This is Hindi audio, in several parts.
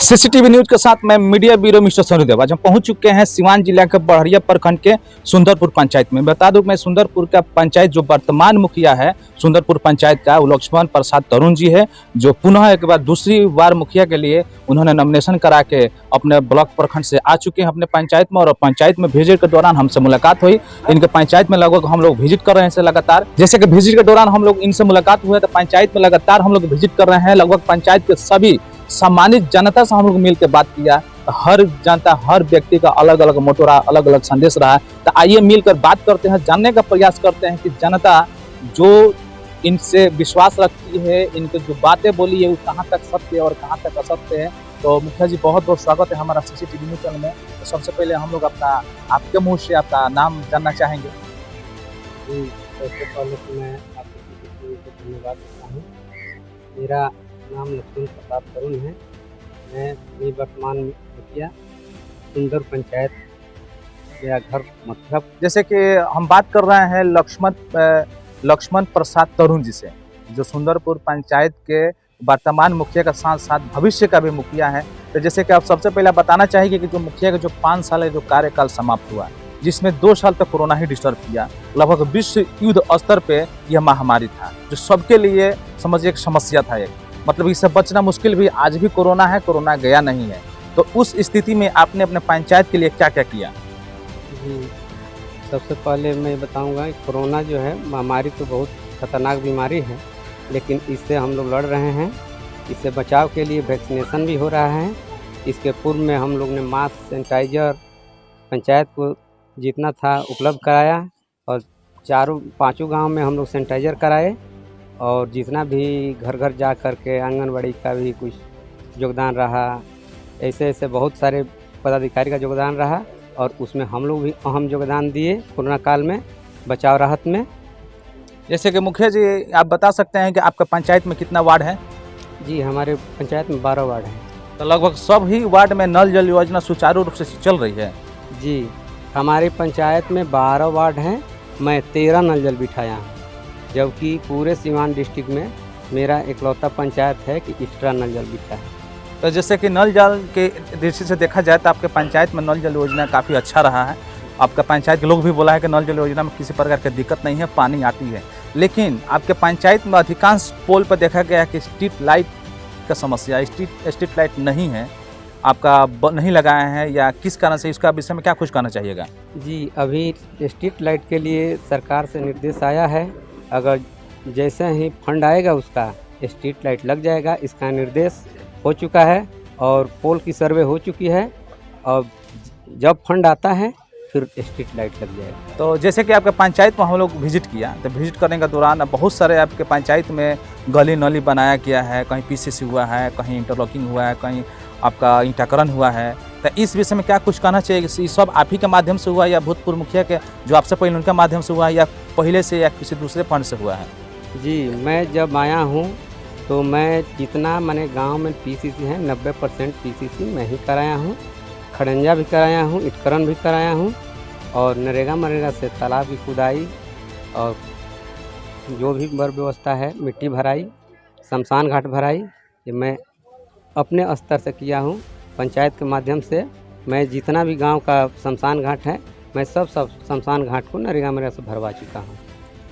सीसीटीवी न्यूज के साथ मैं मीडिया ब्यूरो मिस्टर सनुदेव। आज हम पहुंच चुके हैं सिवान जिला के बड़हरिया प्रखंड के सुंदरपुर पंचायत में। बता दूं मैं सुंदरपुर का पंचायत जो वर्तमान मुखिया है सुंदरपुर पंचायत का वो लक्ष्मण प्रसाद तरुण जी है, जो पुनः एक बार दूसरी बार मुखिया के लिए उन्होंने नॉमिनेशन करा के अपने ब्लॉक प्रखंड से आ चुके हैं अपने पंचायत में। और पंचायत में विजिट के दौरान हमसे मुलाकात हुई। इनके पंचायत में लगभग हम लोग विजिट कर रहे हैं लगातार। जैसे कि विजिट के दौरान हम लोग इनसे मुलाकात हुआ तो पंचायत में लगातार हम लोग विजिट कर रहे हैं। लगभग पंचायत के सभी सम्मानित जनता से हम लोग मिलकर बात किया। हर जनता हर व्यक्ति का अलग अलग मोटो रहा, अलग अलग संदेश रहा। तो आइए मिलकर बात करते हैं, जानने का प्रयास करते हैं कि जनता जो इनसे विश्वास रखती है, इनके जो बातें बोली है वो कहाँ तक सत्य है और कहाँ तक असत्य है। तो मुखिया जी बहुत बहुत स्वागत है हमारा सीसीटीवी न्यूज चैनल में। तो सबसे पहले हम लोग आपके मुँह से आपका नाम जानना चाहेंगे। सबसे पहले तो मैं आपको धन्यवाद देता हूँ। मेरा नाम लक्ष्मण प्रसाद तरुण है। मैं वर्तमान मुखिया सुंदर पंचायत, मेरा घर मतलब। जैसे कि हम बात कर रहे हैं लक्ष्मण प्रसाद तरुण जी से, जो सुंदरपुर पंचायत के वर्तमान मुखिया का साथ साथ भविष्य का भी मुखिया है। तो जैसे कि आप सबसे पहले बताना चाहेंगे कि जो मुखिया का जो 5 साल जो कार्यकाल समाप्त हुआ, जिसमें 2 साल तक कोरोना ही डिस्टर्ब किया, लगभग विश्व युद्ध स्तर पे यह महामारी था जो सबके लिए समझिए एक समस्या था। एक मतलब इससे बचना मुश्किल भी, आज भी कोरोना है, कोरोना गया नहीं है। तो उस स्थिति में आपने अपने पंचायत के लिए क्या क्या किया? जी, सबसे पहले मैं बताऊंगा कि कोरोना जो है महामारी तो बहुत खतरनाक बीमारी है, लेकिन इससे हम लोग लड़ रहे हैं। इससे बचाव के लिए वैक्सीनेशन भी हो रहा है। इसके पूर्व में हम लोग ने मास्क, सैनिटाइजर पंचायत को जितना था उपलब्ध कराया और 4-5 गाँव में हम लोग सैनिटाइजर कराए। और जितना भी घर घर जा कर के आंगनबाड़ी का भी कुछ योगदान रहा, ऐसे ऐसे बहुत सारे पदाधिकारी का योगदान रहा और उसमें हम लोग भी अहम योगदान दिए कोरोना काल में बचाव राहत में। जैसे कि मुखिया जी आप बता सकते हैं कि आपका पंचायत में कितना वार्ड है? जी, हमारे पंचायत में 12 वार्ड हैं। तो लगभग सब ही वार्ड में नल जल योजना सुचारू रूप से चल रही है? जी, हमारी पंचायत में 12 वार्ड हैं। मैं 13 नल जल बिठाया हूँ, जबकि पूरे सीवान डिस्ट्रिक्ट में मेरा इकलौता पंचायत है कि एक्स्ट्रा नल जल बिठा है। तो जैसे कि नल जल के दृष्टि से देखा जाए तो आपके पंचायत में नल जल योजना काफ़ी अच्छा रहा है। आपका पंचायत के लोग भी बोला है कि नल जल योजना में किसी प्रकार की दिक्कत नहीं है, पानी आती है। लेकिन आपके पंचायत में अधिकांश पोल पर देखा गया है कि स्ट्रीट लाइट का समस्या, स्ट्रीट लाइट नहीं है, आपका नहीं लगाए हैं, या किस कारण से, इसका विषय में क्या कुछ कहना चाहिएगा? जी, अभी स्ट्रीट लाइट के लिए सरकार से निर्देश आया है। अगर जैसे ही फंड आएगा उसका स्ट्रीट लाइट लग जाएगा। इसका निर्देश हो चुका है और पोल की सर्वे हो चुकी है और जब फंड आता है फिर स्ट्रीट लाइट लग जाएगा। तो जैसे कि आपके पंचायत में हम लोग विजिट किया, तो विजिट करने के दौरान बहुत सारे आपके पंचायत में गली नली बनाया गया है, कहीं पीसीसी हुआ है, कहीं इंटरलॉकिंग हुआ है, कहीं आपका ईंटाकरण हुआ है। तो इस विषय में क्या कुछ कहना चाहिए? ये सब आप ही के माध्यम से हुआ या भूतपूर्व मुखिया के जो आपसे पहले उनके माध्यम से हुआ, या पहले से या किसी दूसरे फंड से हुआ है? जी, मैं जब आया हूँ तो मैं जितना मैंने गांव में पीसीसी है 90% पीसीसी मैं ही कराया हूँ। खड़ंजा भी कराया हूँ, ईंटकरण भी कराया हूँ और नरेगा से तालाब की खुदाई और जो भी बर व्यवस्था है, मिट्टी भराई, शमशान घाट भराई, ये मैं अपने स्तर से किया हूँ। पंचायत के माध्यम से मैं जितना भी गांव का शमशान घाट है, मैं सब शमशान घाट को नरेगा से भरवा चुका हूँ।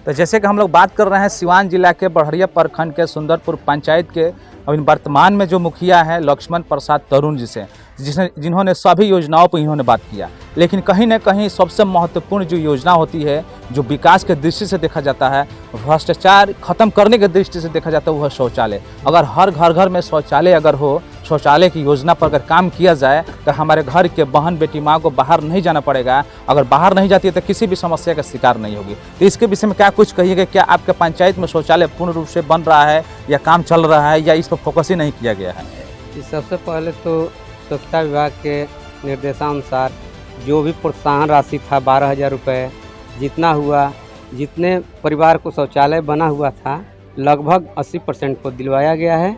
तो जैसे कि हम लोग बात कर रहे हैं सिवान जिला के बड़हरिया प्रखंड के सुंदरपुर पंचायत के अभी वर्तमान में जो मुखिया है लक्ष्मण प्रसाद तरुण जी से, जिन्होंने सभी योजनाओं पर इन्होंने बात किया। लेकिन कहीं ना कहीं सबसे महत्वपूर्ण जो योजना होती है, जो विकास के दृष्टि से देखा जाता है, भ्रष्टाचार खत्म करने के दृष्टि से देखा जाता है, वो है शौचालय। अगर हर घर में शौचालय अगर हो, शौचालय की योजना पर अगर काम किया जाए तो हमारे घर के बहन बेटी माँ को बाहर नहीं जाना पड़ेगा। अगर बाहर नहीं जाती है तो किसी भी समस्या का शिकार नहीं होगी। तो इसके विषय में क्या कुछ कहिएगा? क्या आपके पंचायत में शौचालय पूर्ण रूप से बन रहा है या काम चल रहा है, या इस पर फोकस ही नहीं किया गया है? सबसे पहले तो स्वच्छता विभाग के निर्देशानुसार जो भी प्रोत्साहन राशि था 12,000 रुपये जितना हुआ, जितने परिवार को शौचालय बना हुआ था लगभग 80% को दिलवाया गया है।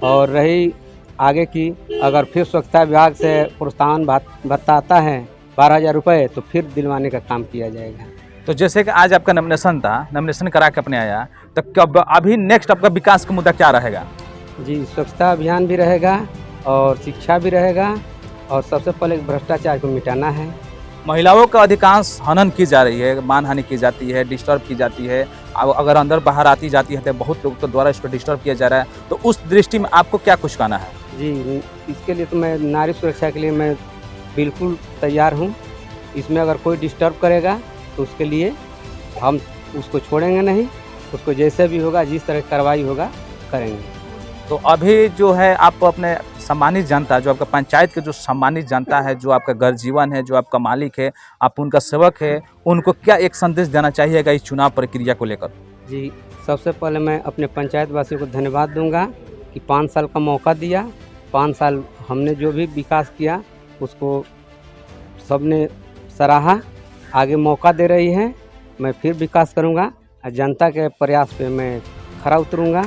और रही आगे की, अगर फिर स्वच्छता विभाग से प्रोत्साहन भत्ता आता है 12,000 रुपये तो फिर दिलवाने का काम किया जाएगा। तो जैसे कि आज आपका नॉमिनेशन था, नॉमिनेशन करा के अपने आया, तो कब अभी नेक्स्ट आपका विकास का मुद्दा क्या रहेगा? जी, स्वच्छता अभियान भी रहेगा और शिक्षा भी रहेगा। और सबसे पहले भ्रष्टाचार को मिटाना है। महिलाओं का अधिकांश हनन की जा रही है, मानहानि की जाती है, डिस्टर्ब की जाती है। अब अगर अंदर बाहर आती जाती है तो बहुत लोग के द्वारा इसको डिस्टर्ब किया जा रहा है, तो उस दृष्टि में आपको क्या कुछ कहना है? जी, इसके लिए तो मैं नारी सुरक्षा के लिए मैं बिल्कुल तैयार हूँ। इसमें अगर कोई डिस्टर्ब करेगा तो उसके लिए हम उसको छोड़ेंगे नहीं। उसको जैसे भी होगा, जिस तरह की कार्रवाई होगा, करेंगे। तो अभी जो है आप अपने सम्मानित जनता, जो आपका पंचायत के जो सम्मानित जनता है, जो आपका घर जीवन है, जो आपका मालिक है, आप उनका सेवक है, उनको क्या एक संदेश देना चाहिएगा इस चुनाव प्रक्रिया को लेकर? जी, सबसे पहले मैं अपने पंचायत वासियों को धन्यवाद दूंगा कि 5 साल का मौका दिया। 5 साल हमने जो भी विकास किया उसको सबने सराहा। आगे मौका दे रही है, मैं फिर विकास करूंगा और जनता के प्रयास पे मैं खरा उतरूंगा।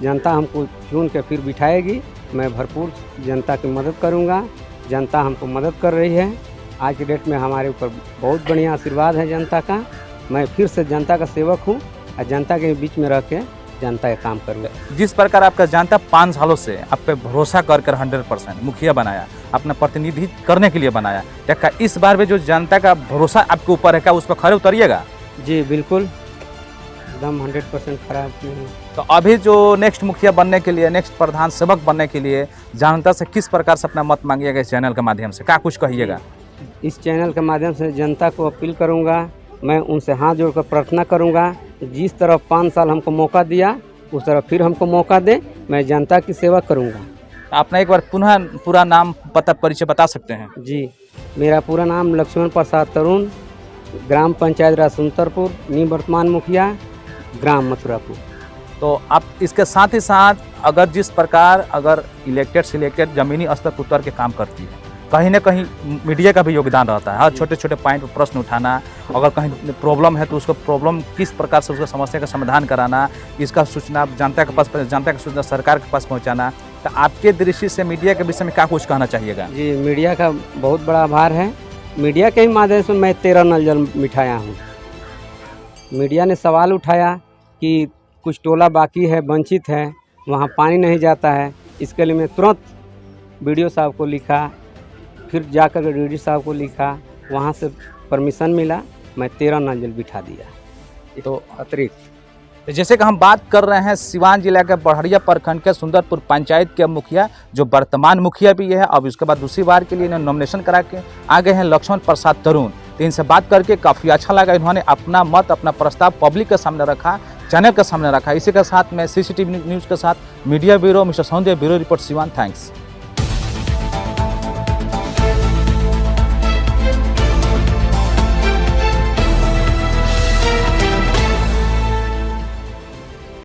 जनता हमको चुन के फिर बिठाएगी, मैं भरपूर जनता की मदद करूंगा। जनता हमको मदद कर रही है। आज की डेट में हमारे ऊपर बहुत बढ़िया आशीर्वाद है जनता का। मैं फिर से जनता का सेवक हूं और जनता के बीच में रह के जनता का काम करूँगा। जिस प्रकार आपका जनता 5 सालों से आप पे भरोसा कर 100% मुखिया बनाया, अपना प्रतिनिधि करने के लिए बनाया, क्या इस बार भी जो जनता का भरोसा आपके ऊपर है, क्या उस पर खरे उतरिएगा? जी बिल्कुल, एकदम 100% खराब नहीं। तो अभी जो नेक्स्ट मुखिया बनने के लिए, नेक्स्ट प्रधान सेवक बनने के लिए जनता से किस प्रकार से अपना मत मांगिएगा इस चैनल के माध्यम से, क्या कुछ कहिएगा? इस चैनल के माध्यम से जनता को अपील करूंगा, मैं उनसे हाथ जोड़कर प्रार्थना करूंगा, जिस तरह 5 साल हमको मौका दिया उस तरह फिर हमको मौका दे, मैं जनता की सेवा करूंगा। अपना एक बार पुनः पूरा नाम पता परिचय बता सकते हैं? जी, मेरा पूरा नाम लक्ष्मण प्रसाद तरुण, ग्राम पंचायत राज सुंदरपुर, निवर्तमान मुखिया, ग्राम मथुरापुर। तो आप इसके साथ ही साथ अगर जिस प्रकार अगर इलेक्टेड सिलेक्टेड ज़मीनी स्तर पर उतर के काम करती है, कहीं ना कहीं मीडिया का भी योगदान रहता है। हर छोटे छोटे पॉइंट पर प्रश्न उठाना, अगर कहीं प्रॉब्लम है तो उसको प्रॉब्लम किस प्रकार से उसका समस्या का समाधान कराना, इसका सूचना जनता के पास, जनता की सूचना सरकार के पास पहुंचाना। तो आपके दृष्टि से मीडिया के विषय में क्या कुछ कहना चाहिएगा? जी, मीडिया का बहुत बड़ा आभार है। मीडिया के ही माध्यम से मैं 13 नल जल मिठाया हूँ। मीडिया ने सवाल उठाया कि कुछ टोला बाकी है, वंचित है, वहाँ पानी नहीं जाता है। इसके लिए मैं तुरंत वीडियो साहब को लिखा, फिर जाकर डी साहब को लिखा, वहाँ से परमिशन मिला, मैं 13 नल जल बिठा दिया। तो अतिरिक्त जैसे कि हम बात कर रहे हैं सिवान जिला के बढ़िया प्रखंड के सुंदरपुर पंचायत के मुखिया, जो वर्तमान मुखिया भी है, अब उसके बाद दूसरी बार के लिए इन्होंने नॉमिनेशन करा के आ गए हैं लक्ष्मण प्रसाद तरुण। तो इनसे बात करके काफ़ी अच्छा लगा। इन्होंने अपना मत, अपना प्रस्ताव पब्लिक के सामने रखा, चैनल के सामने रखा। इसी के साथ में CCTV न्यूज़ के साथ मीडिया ब्यूरो मिस्टर सौंदर्य, ब्यूरो रिपोर्ट सिवान। थैंक्स।